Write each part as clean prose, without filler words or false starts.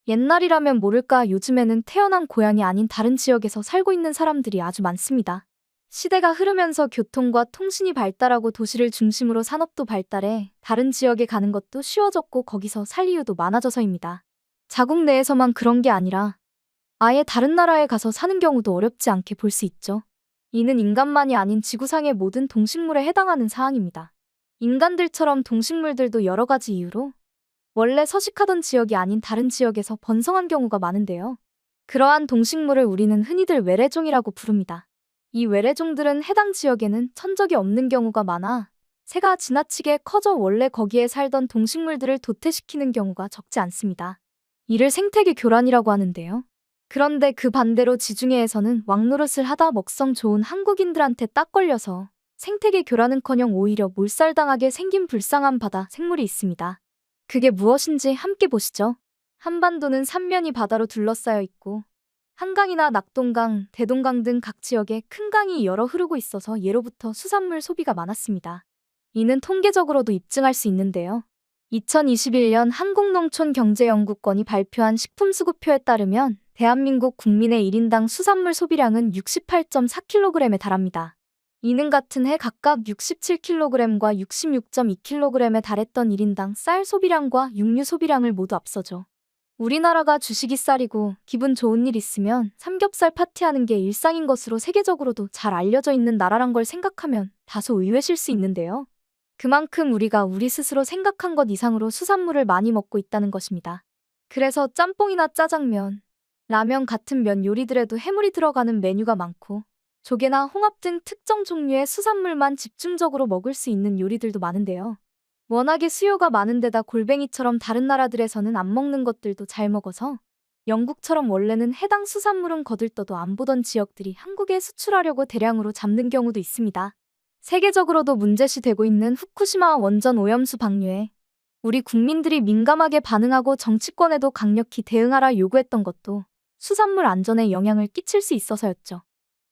옛날이라면 모를까 요즘에는 태어난 고향이 아닌 다른 지역에서 살고 있는 사람들이 아주 많습니다. 시대가 흐르면서 교통과 통신이 발달하고 도시를 중심으로 산업도 발달해 다른 지역에 가는 것도 쉬워졌고 거기서 살 이유도 많아져서입니다. 자국 내에서만 그런 게 아니라 아예 다른 나라에 가서 사는 경우도 어렵지 않게 볼 수 있죠. 이는 인간만이 아닌 지구상의 모든 동식물에 해당하는 사항입니다. 인간들처럼 동식물들도 여러 가지 이유로 원래 서식하던 지역이 아닌 다른 지역에서 번성한 경우가 많은데요. 그러한 동식물을 우리는 흔히들 외래종이라고 부릅니다. 이 외래종들은 해당 지역에는 천적이 없는 경우가 많아 새가 지나치게 커져 원래 거기에 살던 동식물들을 도태시키는 경우가 적지 않습니다. 이를 생태계 교란이라고 하는데요. 그런데 그 반대로 지중해에서는 왕노릇을 하다 먹성 좋은 한국인들한테 딱 걸려서 생태계 교란은커녕 오히려 몰살당하게 생긴 불쌍한 바다 생물이 있습니다. 그게 무엇인지 함께 보시죠. 한반도는 삼면이 바다로 둘러싸여 있고 한강이나 낙동강, 대동강 등 각 지역에 큰 강이 여러 흐르고 있어서 예로부터 수산물 소비가 많았습니다. 이는 통계적으로도 입증할 수 있는데요. 2021년 한국농촌경제연구원이 발표한 식품수급표에 따르면 대한민국 국민의 1인당 수산물 소비량은 68.4kg에 달합니다. 이는 같은 해 각각 67kg과 66.2kg에 달했던 1인당 쌀 소비량과 육류 소비량을 모두 앞서죠. 우리나라가 주식이 쌀이고 기분 좋은 일 있으면 삼겹살 파티하는 게 일상인 것으로 세계적으로도 잘 알려져 있는 나라란 걸 생각하면 다소 의외실 수 있는데요. 그만큼 우리가 우리 스스로 생각한 것 이상으로 수산물을 많이 먹고 있다는 것입니다. 그래서 짬뽕이나 짜장면, 라면 같은 면 요리들에도 해물이 들어가는 메뉴가 많고 조개나 홍합 등 특정 종류의 수산물만 집중적으로 먹을 수 있는 요리들도 많은데요. 워낙에 수요가 많은데다 골뱅이처럼 다른 나라들에서는 안 먹는 것들도 잘 먹어서 영국처럼 원래는 해당 수산물은 거들떠도 안 보던 지역들이 한국에 수출하려고 대량으로 잡는 경우도 있습니다. 세계적으로도 문제시 되고 있는 후쿠시마 원전 오염수 방류에 우리 국민들이 민감하게 반응하고 정치권에도 강력히 대응하라 요구했던 것도 수산물 안전에 영향을 끼칠 수 있어서였죠.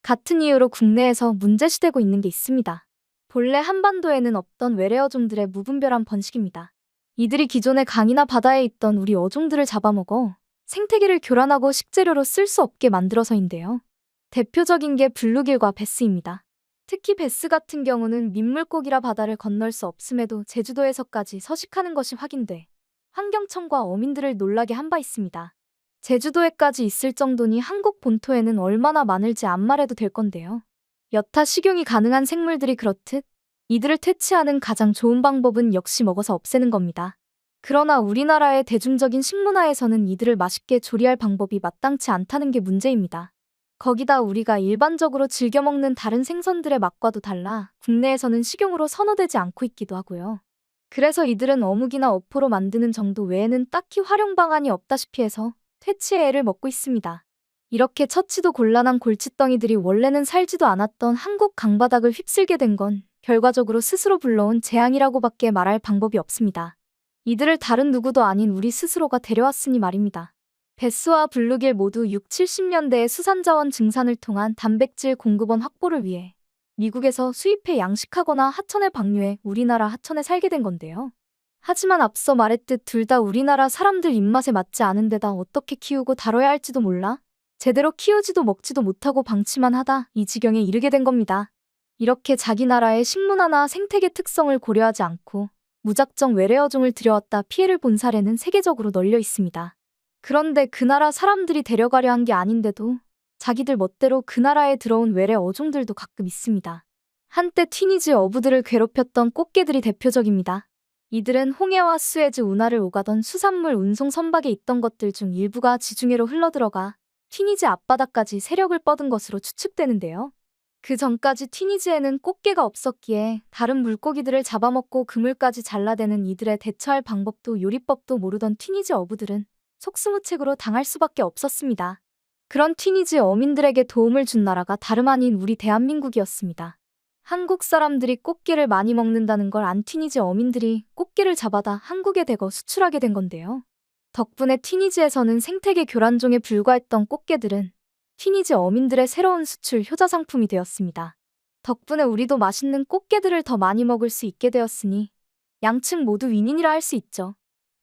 같은 이유로 국내에서 문제시되고 있는 게 있습니다. 본래 한반도에는 없던 외래 어종들의 무분별한 번식입니다. 이들이 기존의 강이나 바다에 있던 우리 어종들을 잡아먹어 생태계를 교란하고 식재료로 쓸 수 없게 만들어서인데요. 대표적인 게 블루길과 베스입니다. 특히 베스 같은 경우는 민물고기라 바다를 건널 수 없음에도 제주도에서까지 서식하는 것이 확인돼 환경청과 어민들을 놀라게 한 바 있습니다. 제주도에까지 있을 정도니 한국 본토에는 얼마나 많을지 안 말해도 될 건데요. 여타 식용이 가능한 생물들이 그렇듯 이들을 퇴치하는 가장 좋은 방법은 역시 먹어서 없애는 겁니다. 그러나 우리나라의 대중적인 식문화에서는 이들을 맛있게 조리할 방법이 마땅치 않다는 게 문제입니다. 거기다 우리가 일반적으로 즐겨 먹는 다른 생선들의 맛과도 달라 국내에서는 식용으로 선호되지 않고 있기도 하고요. 그래서 이들은 어묵이나 어포로 만드는 정도 외에는 딱히 활용 방안이 없다시피 해서 퇴치의 애를 먹고 있습니다. 이렇게 처치도 곤란한 골칫덩이들이 원래는 살지도 않았던 한국 강바닥을 휩쓸게 된 건 결과적으로 스스로 불러온 재앙이라고밖에 말할 방법이 없습니다. 이들을 다른 누구도 아닌 우리 스스로가 데려왔으니 말입니다. 베스와 블루길 모두 6, 70년대의 수산자원 증산을 통한 단백질 공급원 확보를 위해 미국에서 수입해 양식하거나 하천에 방류해 우리나라 하천에 살게 된 건데요. 하지만 앞서 말했듯 둘 다 우리나라 사람들 입맛에 맞지 않은 데다 어떻게 키우고 다뤄야 할지도 몰라 제대로 키우지도 먹지도 못하고 방치만 하다 이 지경에 이르게 된 겁니다. 이렇게 자기 나라의 식문화나 생태계 특성을 고려하지 않고 무작정 외래 어종을 들여왔다 피해를 본 사례는 세계적으로 널려 있습니다. 그런데 그 나라 사람들이 데려가려 한 게 아닌데도 자기들 멋대로 그 나라에 들어온 외래 어종들도 가끔 있습니다. 한때 티니지 어부들을 괴롭혔던 꽃게들이 대표적입니다. 이들은 홍해와 수에즈 운하를 오가던 수산물 운송 선박에 있던 것들 중 일부가 지중해로 흘러들어가 티니지 앞바다까지 세력을 뻗은 것으로 추측되는데요. 그 전까지 티니지에는 꽃게가 없었기에 다른 물고기들을 잡아먹고 그물까지 잘라대는 이들에 대처할 방법도 요리법도 모르던 티니지 어부들은 속수무책으로 당할 수밖에 없었습니다. 그런 티니지 어민들에게 도움을 준 나라가 다름 아닌 우리 대한민국이었습니다. 한국 사람들이 꽃게를 많이 먹는다는 걸 안 티니지 어민들이 꽃게를 잡아다 한국에 대거 수출하게 된 건데요. 덕분에 티니지에서는 생태계 교란종에 불과했던 꽃게들은 티니지 어민들의 새로운 수출 효자 상품이 되었습니다. 덕분에 우리도 맛있는 꽃게들을 더 많이 먹을 수 있게 되었으니 양측 모두 윈윈이라 할 수 있죠.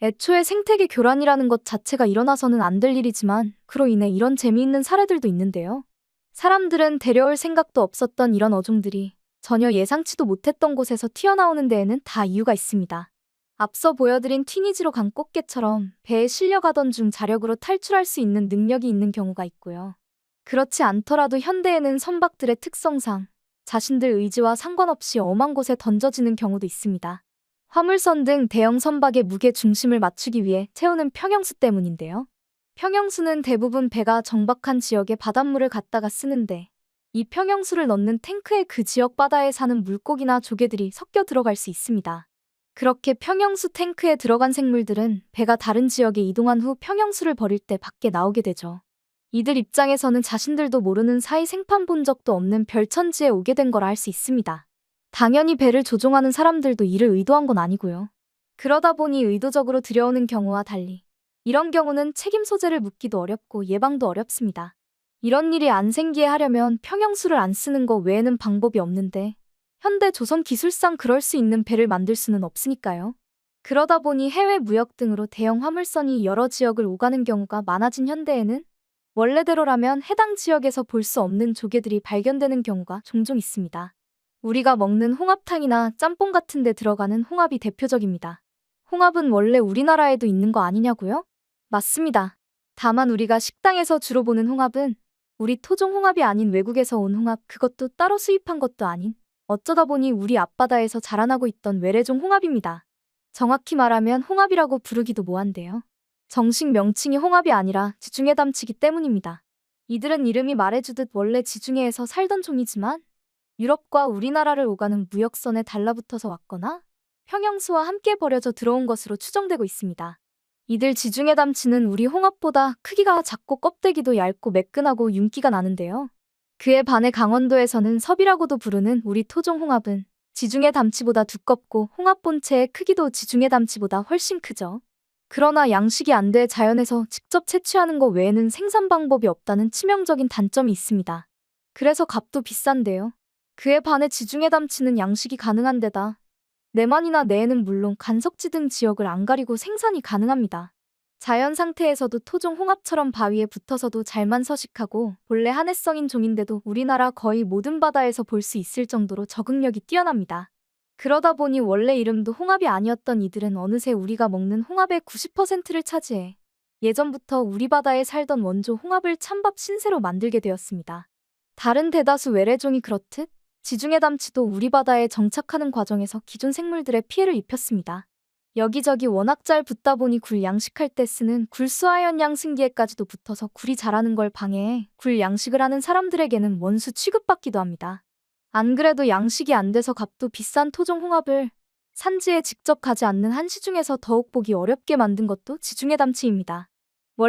애초에 생태계 교란이라는 것 자체가 일어나서는 안 될 일이지만 그로 인해 이런 재미있는 사례들도 있는데요. 사람들은 데려올 생각도 없었던 이런 어종들이 전혀 예상치도 못했던 곳에서 튀어나오는 데에는 다 이유가 있습니다. 앞서 보여드린 튀니지로 간 꽃게처럼 배에 실려가던 중 자력으로 탈출할 수 있는 능력이 있는 경우가 있고요. 그렇지 않더라도 현대에는 선박들의 특성상 자신들 의지와 상관없이 엄한 곳에 던져지는 경우도 있습니다. 화물선 등 대형 선박의 무게 중심을 맞추기 위해 채우는 평형수 때문인데요. 평형수는 대부분 배가 정박한 지역에 바닷물을 갖다가 쓰는데 이 평형수를 넣는 탱크에 그 지역 바다에 사는 물고기나 조개들이 섞여 들어갈 수 있습니다. 그렇게 평형수 탱크에 들어간 생물들은 배가 다른 지역에 이동한 후 평형수를 버릴 때 밖에 나오게 되죠. 이들 입장에서는 자신들도 모르는 사이 생판 본 적도 없는 별천지에 오게 된 거라 할 수 있습니다. 당연히 배를 조종하는 사람들도 이를 의도한 건 아니고요. 그러다 보니 의도적으로 들여오는 경우와 달리 이런 경우는 책임 소재를 묻기도 어렵고 예방도 어렵습니다. 이런 일이 안 생기게 하려면 평형수를 안 쓰는 거 외에는 방법이 없는데 현대 조선 기술상 그럴 수 있는 배를 만들 수는 없으니까요. 그러다 보니 해외 무역 등으로 대형 화물선이 여러 지역을 오가는 경우가 많아진 현대에는 원래대로라면 해당 지역에서 볼 수 없는 조개들이 발견되는 경우가 종종 있습니다. 우리가 먹는 홍합탕이나 짬뽕 같은 데 들어가는 홍합이 대표적입니다. 홍합은 원래 우리나라에도 있는 거 아니냐고요? 맞습니다. 다만 우리가 식당에서 주로 보는 홍합은 우리 토종 홍합이 아닌 외국에서 온 홍합, 그것도 따로 수입한 것도 아닌 어쩌다 보니 우리 앞바다에서 자라나고 있던 외래종 홍합입니다. 정확히 말하면 홍합이라고 부르기도 뭐한데요. 정식 명칭이 홍합이 아니라 지중해 담치기 때문입니다. 이들은 이름이 말해주듯 원래 지중해에서 살던 종이지만 유럽과 우리나라를 오가는 무역선에 달라붙어서 왔거나 평형수와 함께 버려져 들어온 것으로 추정되고 있습니다. 이들 지중해 담치는 우리 홍합보다 크기가 작고 껍데기도 얇고 매끈하고 윤기가 나는데요. 그에 반해 강원도에서는 섭이라고도 부르는 우리 토종 홍합은 지중해 담치보다 두껍고 홍합 본체의 크기도 지중해 담치보다 훨씬 크죠. 그러나 양식이 안 돼 자연에서 직접 채취하는 것 외에는 생산 방법이 없다는 치명적인 단점이 있습니다. 그래서 값도 비싼데요. 그에 반해 지중해 담치는 양식이 가능한 데다 내만이나 내에는 물론 간석지 등 지역을 안 가리고 생산이 가능합니다. 자연 상태에서도 토종 홍합처럼 바위에 붙어서도 잘만 서식하고 본래 한해성인 종인데도 우리나라 거의 모든 바다에서 볼 수 있을 정도로 적응력이 뛰어납니다. 그러다 보니 원래 이름도 홍합이 아니었던 이들은 어느새 우리가 먹는 홍합의 90%를 차지해 예전부터 우리 바다에 살던 원조 홍합을 찬밥 신세로 만들게 되었습니다. 다른 대다수 외래종이 그렇듯 지중해 담치도 우리 바다에 정착하는 과정에서 기존 생물들의 피해를 입혔습니다. 여기저기 워낙 잘 붙다 보니 굴 양식할 때 쓰는 굴수하연 양승기에까지도 붙어서 굴이 자라는 걸 방해해 굴 양식을 하는 사람들에게는 원수 취급받기도 합니다. 안 그래도 양식이 안 돼서 값도 비싼 토종 홍합을 산지에 직접 가지 않는 한시중에서 더욱 보기 어렵게 만든 것도 지중해 담치입니다.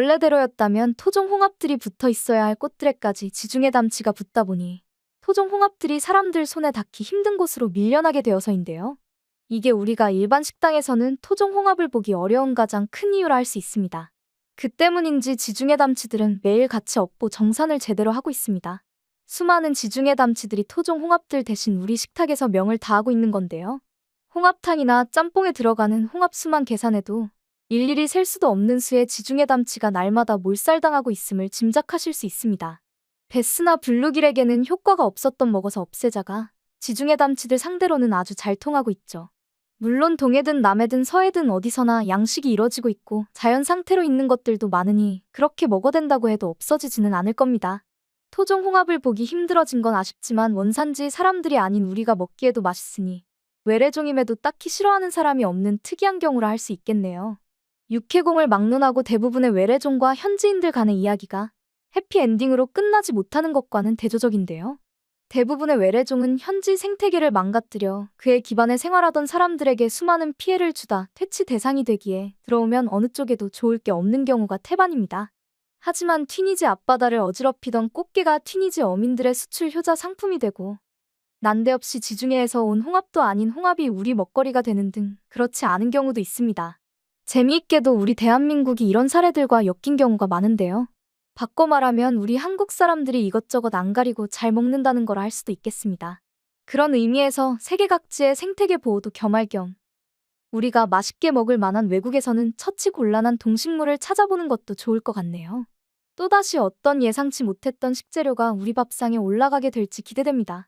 원래대로였다면 토종 홍합들이 붙어 있어야 할 꽃들에까지 지중해 담치가 붙다 보니 토종 홍합들이 사람들 손에 닿기 힘든 곳으로 밀려나게 되어서인데요. 이게 우리가 일반 식당에서는 토종 홍합을 보기 어려운 가장 큰 이유라 할 수 있습니다. 그 때문인지 지중해 담치들은 매일 같이 업보 정산을 제대로 하고 있습니다. 수많은 지중해 담치들이 토종 홍합들 대신 우리 식탁에서 명을 다하고 있는 건데요. 홍합탕이나 짬뽕에 들어가는 홍합 수만 계산해도 일일이 셀 수도 없는 수의 지중해 담치가 날마다 몰살당하고 있음을 짐작하실 수 있습니다. 베스나 블루길에게는 효과가 없었던 먹어서 없애자가 지중해 담치들 상대로는 아주 잘 통하고 있죠. 물론 동해든 남해든 서해든 어디서나 양식이 이뤄지고 있고 자연 상태로 있는 것들도 많으니 그렇게 먹어댄다고 해도 없어지지는 않을 겁니다. 토종 홍합을 보기 힘들어진 건 아쉽지만 원산지 사람들이 아닌 우리가 먹기에도 맛있으니 외래종임에도 딱히 싫어하는 사람이 없는 특이한 경우라 할 수 있겠네요. 육해공을 막론하고 대부분의 외래종과 현지인들 간의 이야기가 해피엔딩으로 끝나지 못하는 것과는 대조적인데요. 대부분의 외래종은 현지 생태계를 망가뜨려 그에 기반해 생활하던 사람들에게 수많은 피해를 주다 퇴치 대상이 되기에 들어오면 어느 쪽에도 좋을 게 없는 경우가 태반입니다. 하지만 튀니지 앞바다를 어지럽히던 꽃게가 튀니지 어민들의 수출 효자 상품이 되고 난데없이 지중해에서 온 홍합도 아닌 홍합이 우리 먹거리가 되는 등 그렇지 않은 경우도 있습니다. 재미있게도 우리 대한민국이 이런 사례들과 엮인 경우가 많은데요. 바꿔 말하면 우리 한국 사람들이 이것저것 안 가리고 잘 먹는다는 거라 할 수도 있겠습니다. 그런 의미에서 세계 각지의 생태계 보호도 겸할 겸 우리가 맛있게 먹을 만한 외국에서는 처치곤란한 동식물을 찾아보는 것도 좋을 것 같네요. 또다시 어떤 예상치 못했던 식재료가 우리 밥상에 올라가게 될지 기대됩니다.